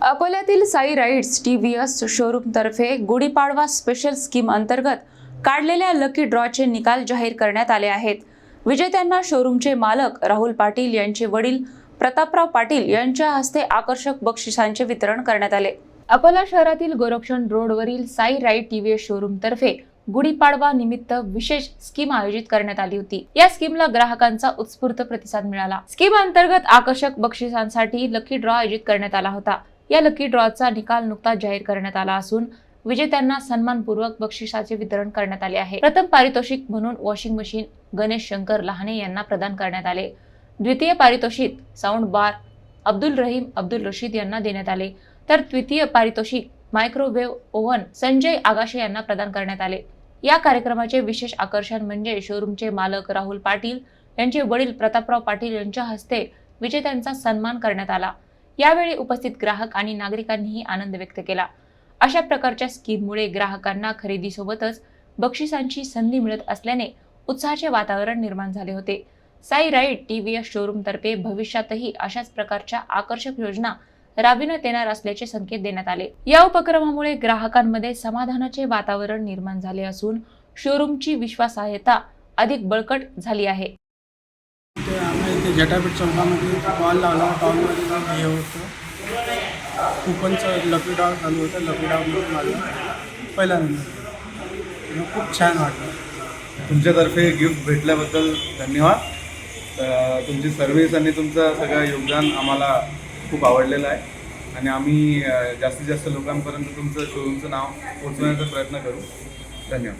अकोल्यातील Sai rides TVS showroom तर्फे Gudi Padwa special scheme अंतर्गत काढलेल्या लकी ड्रॉचे निकाल जाहीर करण्यात आले आहेत। विजेत्यांना शोरूमचे मालक राहुल पाटील यांचे वडील प्रतापराव पाटील यांच्या हस्ते आकर्षक बक्षिसांचे वितरण करण्यात आले। अकोला शहरातील गोरक्षण रोडवरील साई राईड TVS शोरूम तर्फे गुढीपाडवा निमित्त विशेष स्कीम आयोजित करण्यात आली होती। या स्कीमला ग्राहकांचा उत्स्फूर्त प्रतिसाद मिळाला। स्कीम अंतर्गत आकर्षक बक्षिसांसाठी लकी ड्रॉ आयोजित करण्यात आला होता। या लकी ड्रॉचा निकाल नुकताच जाहीर करण्यात आला असून विजेत्यांना सन्मानपूर्वक बक्षिसाचे वितरण करण्यात आले आहे। प्रथम पारितोषिक म्हणून वॉशिंग मशीन गणेश शंकर लहाने यांना प्रदान करण्यात आले। द्वितीय पारितोषिक साऊंड बार अब्दुल रहीम अब्दुल रशीद यांना देण्यात आले, तर तृतीय पारितोषिक मायक्रोवेव्ह ओव्हन संजय आगाशे यांना प्रदान करण्यात आले। या कार्यक्रमाचे विशेष आकर्षण म्हणजे शोरूमचे मालक राहुल पाटील यांचे वडील प्रतापराव पाटील यांच्या हस्ते विजेत्यांचा सन्मान करण्यात आला। यावेळी उपस्थित ग्राहक आणि नागरिकांनीही आनंद व्यक्त केला। अशा प्रकारच्या स्कीममुळे ग्राहकांना खरेदीसोबतच बक्षिसांची संधी मिळत असल्याने उत्साहाचे वातावरण निर्माण झाले होते। साई राईड TVS शोरूम तर्फे भविष्यातही अशाच प्रकारच्या आकर्षक योजना राबविण्यात येणार असल्याचे संकेत देण्यात आले। या उपक्रमामुळे ग्राहकांमध्ये समाधानाचे वातावरण निर्माण झाले असून शोरूमची विश्वासार्हता अधिक बळकट झाली आहे। जटापीठ चौकामध्ये कॉल लावला, कॉलमध्ये हे होतं कुपनचं लकी ड्रॉ चालू होतं। लकी ड्रॉमध्ये माझं पहिला नंबर, खूप छान वाटलं। तुमच्यातर्फे गिफ्ट भेटल्याबद्दल धन्यवाद। तुमची सर्व्हिस आणि तुमचं सगळं योगदान आम्हाला खूप आवडलेलं आहे आणि आम्ही जास्तीत जास्त लोकांपर्यंत तुमचं शोरूमचं नाव पोहोचवण्याचा प्रयत्न करू। धन्यवाद।